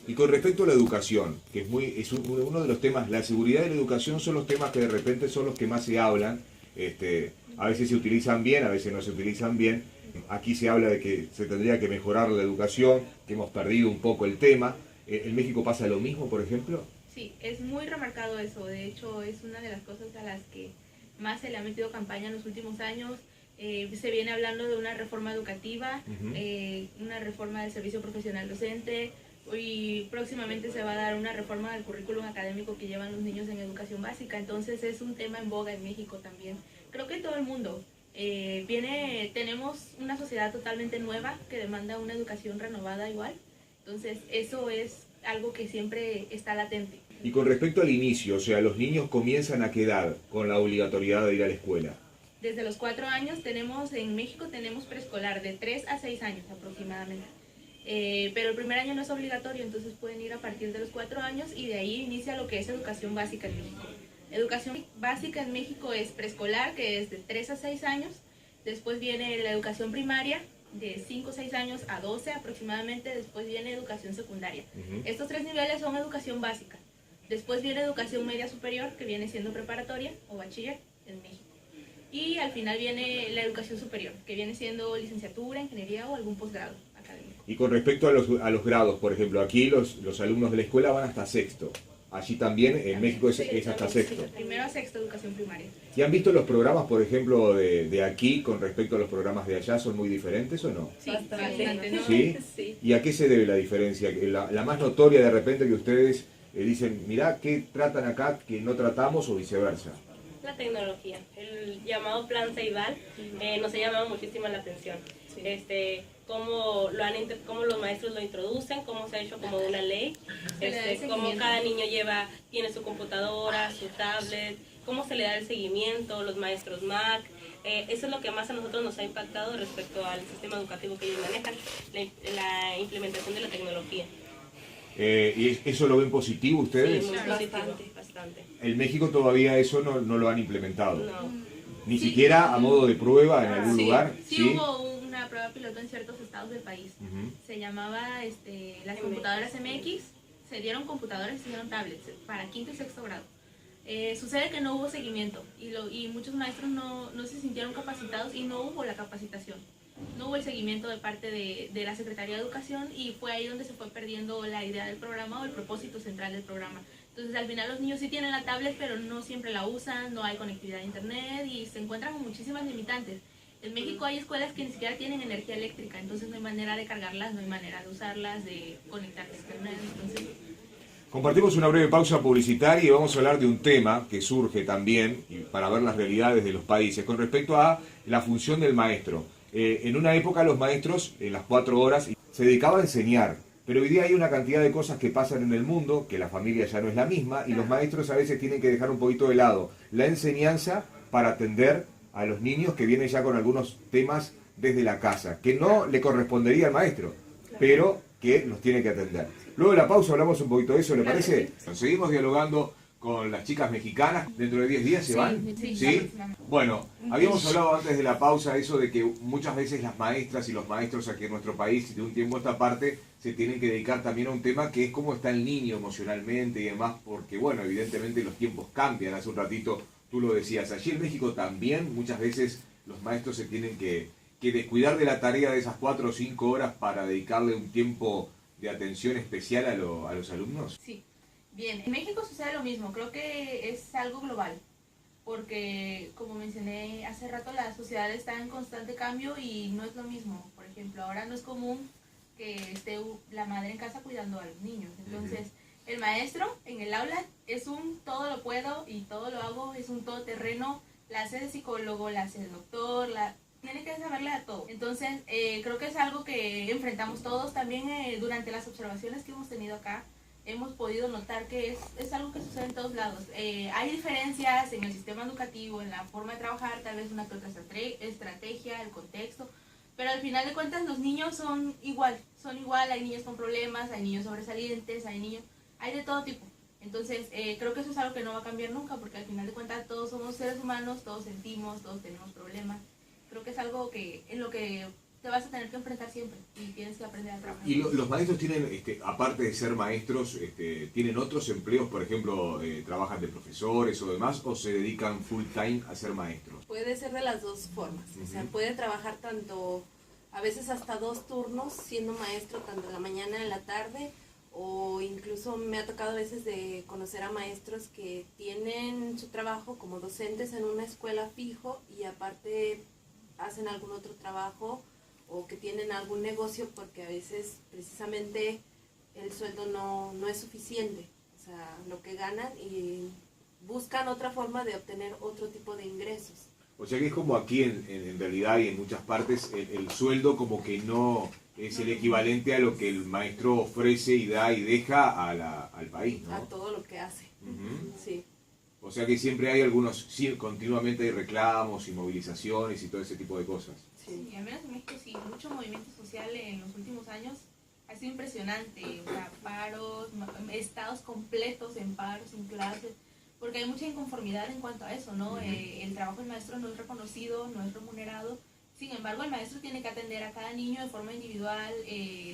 Y con respecto a la educación, que uno de los temas, la seguridad y la educación son los temas que de repente son los que más se hablan. A veces se utilizan bien, a veces no se utilizan bien. Aquí se habla de que se tendría que mejorar la educación, que hemos perdido un poco el tema. ¿En México pasa lo mismo, por ejemplo? Sí, es muy remarcado eso. De hecho, es una de las cosas a las que más se le ha metido campaña en los últimos años. Se viene hablando de una reforma educativa, una reforma del servicio profesional docente, y próximamente se va a dar una reforma del currículum académico que llevan los niños en educación básica. Entonces es un tema en boga en México también. Creo que en todo el mundo. Tenemos una sociedad totalmente nueva que demanda una educación renovada igual. Entonces eso es algo que siempre está latente. Y con respecto al inicio, o sea, los niños comienzan a qué edad con la obligatoriedad de ir a la escuela. Desde los 4 años en México tenemos preescolar de 3 a 6 años aproximadamente. Pero el primer año no es obligatorio, entonces pueden ir a partir de los 4 años y de ahí inicia lo que es educación básica en México. Educación básica en México es preescolar, que es de 3 a 6 años. Después viene la educación primaria, de 5 o 6 años a 12 aproximadamente. Después viene educación secundaria. Estos 3 niveles son educación básica. Después viene educación media superior, que viene siendo preparatoria o bachiller en México. Y al final viene la educación superior, que viene siendo licenciatura, ingeniería o algún posgrado académico. Y con respecto a los grados, por ejemplo, aquí los alumnos de la escuela van hasta sexto. Allí también, en México es hasta sexto. Primero a sexto, educación primaria. ¿Y han visto los programas, por ejemplo, de aquí con respecto a los programas de allá? ¿Son muy diferentes o no? Sí, bastante, ¿no? ¿Sí? Sí. ¿Y a qué se debe la diferencia? La más notoria de repente que ustedes dicen, mirá, ¿qué tratan acá que no tratamos o viceversa? La tecnología, el llamado plan Ceibal, nos ha llamado muchísimo la atención. Sí. Cómo los maestros lo introducen, cómo se ha hecho como una ley, cómo cada niño tiene su computadora, su tablet, cómo se le da el seguimiento, los maestros Mac. Eso es lo que más a nosotros nos ha impactado respecto al sistema educativo que ellos manejan, la implementación de la tecnología. ¿Y eso lo ven positivo ustedes? Sí, muy positivo, bastante. En México todavía eso no lo han implementado. No. Ni siquiera a modo de prueba en algún lugar. Sí, hubo una prueba piloto en ciertos estados del país. Se llamaba las computadoras MX. Se dieron computadoras y se dieron tablets para quinto y sexto grado. Sucede que no hubo seguimiento y muchos maestros no se sintieron capacitados y no hubo la capacitación. No hubo el seguimiento de parte de la Secretaría de Educación y fue ahí donde se fue perdiendo la idea del programa o el propósito central del programa. Entonces al final los niños sí tienen la tablet, pero no siempre la usan, no hay conectividad a internet y se encuentran con muchísimas limitantes. En México hay escuelas que ni siquiera tienen energía eléctrica, entonces no hay manera de cargarlas, no hay manera de usarlas, de conectarlas a internet. Entonces... Compartimos una breve pausa publicitaria y vamos a hablar de un tema que surge también para ver las realidades de los países con respecto a la función del maestro. En una época los maestros, en las 4 horas, se dedicaban a enseñar, pero hoy día hay una cantidad de cosas que pasan en el mundo, que la familia ya no es la misma, y los maestros a veces tienen que dejar un poquito de lado la enseñanza para atender a los niños que vienen ya con algunos temas desde la casa, que no le correspondería al maestro, pero que los tiene que atender. Luego de la pausa hablamos un poquito de eso, ¿le parece? Seguimos dialogando con las chicas mexicanas. ¿Dentro de 10 días se van? Sí. Bueno, habíamos hablado antes de la pausa eso de que muchas veces las maestras y los maestros aquí en nuestro país, de un tiempo a esta parte, se tienen que dedicar también a un tema que es cómo está el niño emocionalmente y demás, porque bueno, evidentemente los tiempos cambian. Hace un ratito tú lo decías. Allí en México también muchas veces los maestros se tienen que descuidar de la tarea de esas 4 o 5 horas para dedicarle un tiempo de atención especial a los alumnos. Sí. Bien, en México sucede lo mismo, creo que es algo global, porque como mencioné hace rato, la sociedad está en constante cambio y no es lo mismo. Por ejemplo, ahora no es común que esté la madre en casa cuidando a los niños, entonces el maestro en el aula es un todo lo puedo y todo lo hago, es un todoterreno, la hace de psicólogo, la hace de doctor, tiene que saberle a todo. Entonces creo que es algo que enfrentamos todos también durante las observaciones que hemos tenido acá. Hemos podido notar que es algo que sucede en todos lados. Hay diferencias en el sistema educativo, en la forma de trabajar, tal vez una que otra estrategia, el contexto, pero al final de cuentas los niños son igual, hay niños con problemas, hay niños sobresalientes, hay de todo tipo. Entonces creo que eso es algo que no va a cambiar nunca, porque al final de cuentas todos somos seres humanos, todos sentimos, todos tenemos problemas. Creo que es algo en lo que te vas a tener que enfrentar siempre y tienes que aprender a trabajar. Y los maestros tienen, aparte de ser maestros, ¿tienen otros empleos? Por ejemplo, ¿trabajan de profesores o demás? ¿O se dedican full time a ser maestros? Puede ser de las dos formas. O sea, puede trabajar tanto, a veces hasta 2 turnos, siendo maestro tanto en la mañana, en la tarde, o incluso me ha tocado a veces de conocer a maestros que tienen su trabajo como docentes en una escuela fijo y aparte hacen algún otro trabajo o que tienen algún negocio porque a veces precisamente el sueldo no es suficiente, o sea, lo que ganan, y buscan otra forma de obtener otro tipo de ingresos. O sea que es como aquí en realidad y en muchas partes el sueldo como que no es el equivalente a lo que el maestro ofrece y da y deja al país, ¿no? A todo lo que hace. Sí. O sea que siempre hay algunos, sí, continuamente hay reclamos y movilizaciones y todo ese tipo de cosas. Sí, al menos en México sí, mucho movimiento social en los últimos años ha sido impresionante, o sea, paros, estados completos en paros, sin clases, porque hay mucha inconformidad en cuanto a eso, ¿no? El trabajo del maestro no es reconocido, no es remunerado, sin embargo el maestro tiene que atender a cada niño de forma individual,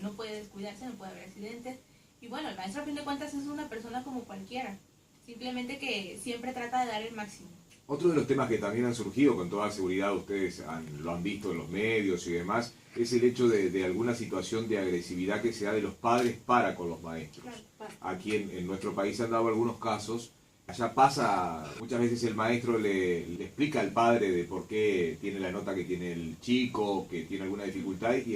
no puede descuidarse, no puede haber accidentes, y bueno, el maestro a fin de cuentas es una persona como cualquiera, simplemente que siempre trata de dar el máximo. Otro de los temas que también han surgido, con toda seguridad ustedes lo han visto en los medios y demás, es el hecho de alguna situación de agresividad que se da de los padres para con los maestros. Claro. Aquí en nuestro país se han dado algunos casos. Allá pasa, muchas veces el maestro le explica al padre de por qué tiene la nota que tiene el chico, que tiene alguna dificultad, y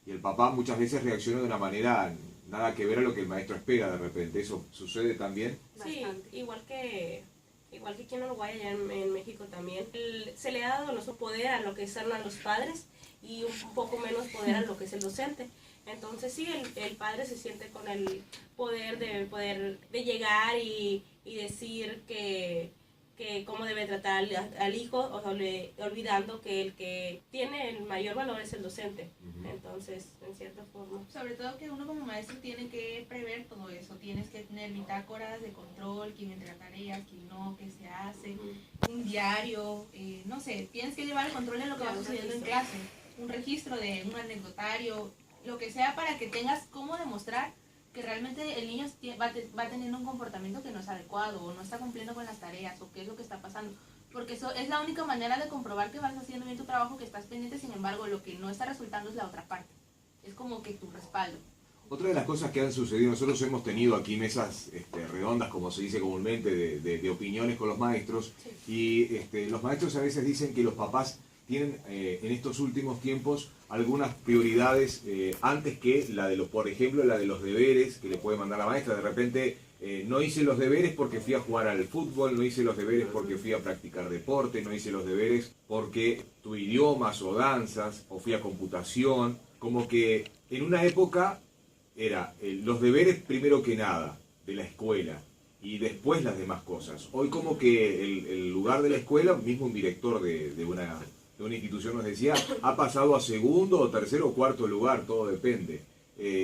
el papá muchas veces reacciona de una manera nada que ver a lo que el maestro espera de repente. ¿Eso sucede también? Sí, igual que aquí en Uruguay, allá en México también, se le ha dado nuestro poder a lo que son a los padres y un poco menos poder a lo que es el docente. Entonces sí, el padre se siente con el poder de llegar y decir que cómo debe tratar al hijo, o sea, olvidando que el que tiene el mayor valor es el docente. Entonces, en cierta forma. Sobre todo que uno como maestro tiene que prever todo eso, tienes que tener bitácoras de control, quién entrega tareas, quién no, qué se hace, un diario, no sé, tienes que llevar el control de lo que va sucediendo en clase, un registro de un anecdotario, lo que sea para que tengas cómo demostrar que realmente el niño va teniendo un comportamiento que no es adecuado o no está cumpliendo con las tareas o qué es lo que está pasando. Porque eso es la única manera de comprobar que vas haciendo bien tu trabajo, que estás pendiente, sin embargo, lo que no está resultando es la otra parte. Es como que tu respaldo. Otra de las cosas que han sucedido, nosotros hemos tenido aquí mesas redondas, como se dice comúnmente, de opiniones con los maestros, y los maestros a veces dicen que los papás tienen en estos últimos tiempos algunas prioridades antes que la de los, por ejemplo, la de los deberes que le puede mandar la maestra. De repente no hice los deberes porque fui a jugar al fútbol, no hice los deberes porque fui a practicar deporte, no hice los deberes porque tuve idiomas o danzas, o fui a computación. Como que en una época era los deberes primero que nada de la escuela y después las demás cosas. Hoy como que el lugar de la escuela, mismo un director de una institución nos decía, ha pasado a segundo o tercero o cuarto lugar, todo depende.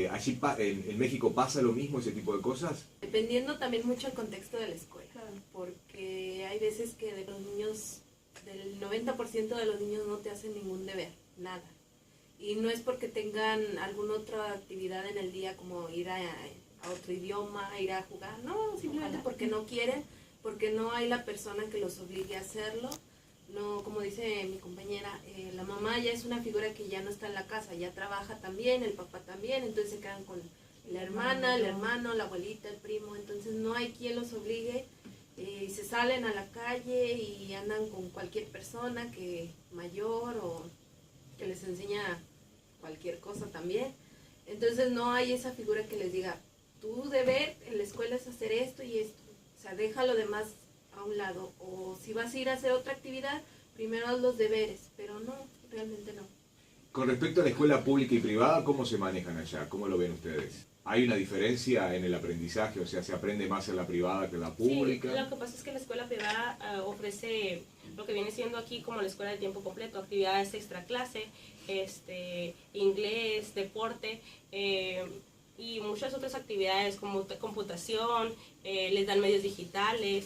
Allí en México pasa lo mismo, ese tipo de cosas. Dependiendo también mucho el contexto de la escuela, porque hay veces que de los niños, del 90% de los niños no te hacen ningún deber, nada. Y no es porque tengan alguna otra actividad en el día como ir a otro idioma, ir a jugar, no, simplemente porque no quieren, porque no hay la persona que los obligue a hacerlo. No, como dice mi compañera, la mamá ya es una figura que ya no está en la casa, ya trabaja también, el papá también, entonces se quedan con la hermana, el hermano, la abuelita, el primo, entonces no hay quien los obligue, y se salen a la calle y andan con cualquier persona que mayor o que les enseña cualquier cosa también. Entonces no hay esa figura que les diga, tu deber en la escuela es hacer esto y esto, o sea, deja lo demás a un lado, o si vas a ir a hacer otra actividad, primero haz los deberes, pero no, realmente no. Con respecto a la escuela pública y privada, ¿cómo se manejan allá? ¿Cómo lo ven ustedes? ¿Hay una diferencia en el aprendizaje? O sea, ¿se aprende más en la privada que en la pública? Sí, lo que pasa es que la escuela privada ofrece lo que viene siendo aquí como la escuela de tiempo completo, actividades extra clase, inglés, deporte, y muchas otras actividades como computación, les dan medios digitales.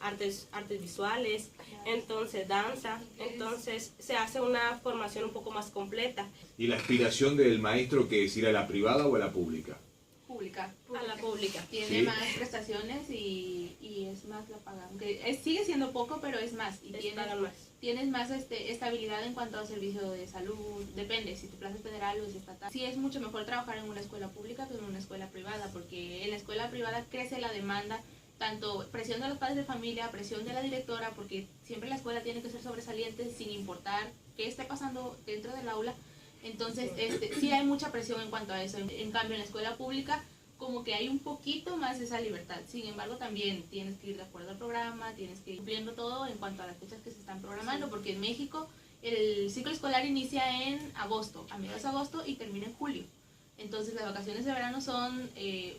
artes visuales, entonces danza, entonces se hace una formación un poco más completa. ¿Y la aspiración del maestro que es ir a la privada o a la pública? Pública. A la pública. Tiene Sí. más prestaciones y es más la paga. Aunque sigue siendo poco, pero es más. Y Les pagan más. tienes más estabilidad en cuanto a servicio de salud. Depende si tu plaza es federal o es estatal. Sí, es mucho mejor trabajar en una escuela pública que en una escuela privada, porque en la escuela privada crece la demanda, tanto presión de los padres de familia, presión de la directora, porque siempre la escuela tiene que ser sobresaliente sin importar qué esté pasando dentro del aula. Entonces, sí hay mucha presión en cuanto a eso. En cambio, en la escuela pública, como que hay un poquito más de esa libertad. Sin embargo, también tienes que ir de acuerdo al programa, tienes que ir cumpliendo todo en cuanto a las fechas que se están programando, porque en México el ciclo escolar inicia en agosto, a mediados de agosto, y termina en julio. Entonces, las vacaciones de verano son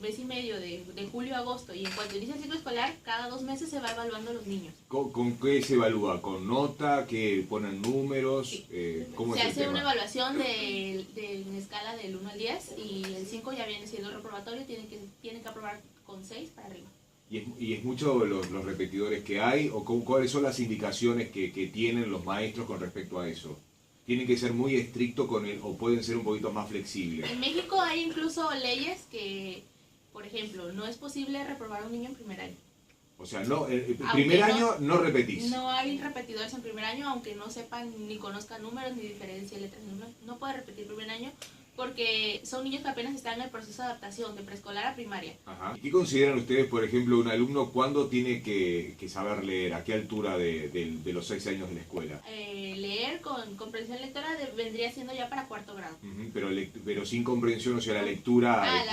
mes y medio de julio a agosto, y en cuanto inicia el ciclo escolar, cada 2 meses se va evaluando a los niños. ¿Con qué se evalúa? ¿Con nota? ¿Qué ponen números? Sí. ¿Cómo Se es el hace una tema? evaluación en escala del 1 al 10, y el 5 ya viene siendo reprobatorio, tienen que aprobar con 6 para arriba. ¿Y es mucho los repetidores que hay? ¿O cuáles son las indicaciones que tienen los maestros con respecto a eso? ¿Tienen que ser muy estrictos con él o pueden ser un poquito más flexibles? En México hay incluso leyes que, por ejemplo, no es posible reprobar a un niño en primer año. O sea, no, el Aunque primer no- año no repetís. No hay repetidores en primer año, aunque no sepan ni conozcan números, ni diferencia de letras. No puede repetir primer año porque son niños que apenas están en el proceso de adaptación, de preescolar a primaria. Ajá. ¿Qué consideran ustedes, por ejemplo, un alumno cuándo tiene que saber leer? ¿A qué altura de los 6 años de la escuela? Leer con comprensión lectora vendría siendo ya para 4º grado. Ujú, pero sin comprensión, o sea, la lectura...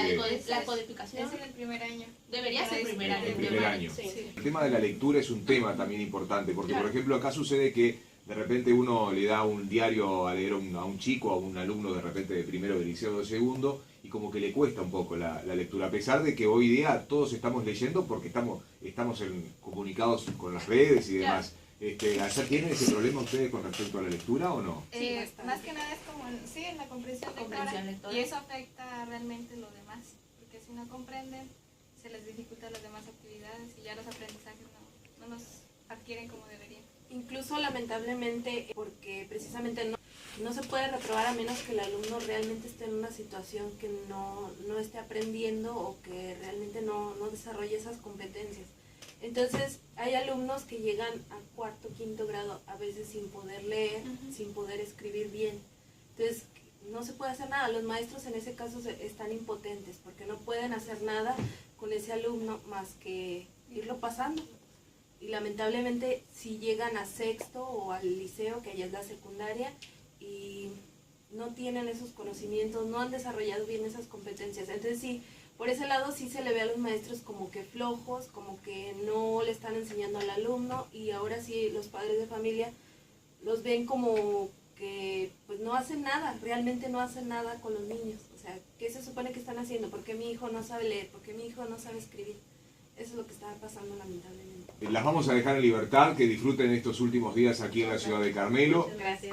La codificación Es en el primer año. debería ser primer año. el primer año. Sí. El tema de la lectura es un tema también importante, porque por ejemplo acá sucede que de repente uno le da un diario a leer a un chico, a un alumno de repente de primero, de liceo, de segundo, y como que le cuesta un poco la lectura, a pesar de que hoy día todos estamos leyendo porque estamos comunicados con las redes y demás. ¿Allá tienen ese problema ustedes con respecto a la lectura o no? Sí, bastante. Más que nada es como en la comprensión lectora, y eso afecta realmente lo demás, porque si no comprenden se les dificulta las demás actividades y ya los aprendizajes no los adquieren como deberían. Incluso lamentablemente, porque precisamente no se puede reprobar a menos que el alumno realmente esté en una situación que no esté aprendiendo o que realmente no desarrolle esas competencias. Entonces hay alumnos que llegan a 4º, 5º grado a veces sin poder leer, sin poder escribir bien. Entonces no se puede hacer nada. Los maestros en ese caso están impotentes porque no pueden hacer nada con ese alumno más que irlo pasando. Y lamentablemente si llegan a 6º o al liceo, que allá es la secundaria, y no tienen esos conocimientos, no han desarrollado bien esas competencias. Entonces sí, por ese lado sí se le ve a los maestros como que flojos, como que no le están enseñando al alumno, y ahora sí los padres de familia los ven como que pues no hacen nada, realmente no hacen nada con los niños. O sea, ¿qué se supone que están haciendo? ¿Por qué mi hijo no sabe leer? ¿Por qué mi hijo no sabe escribir? Eso es lo que está pasando lamentablemente. Las vamos a dejar en libertad, que disfruten estos últimos días aquí en la ciudad de Carmelo. Gracias.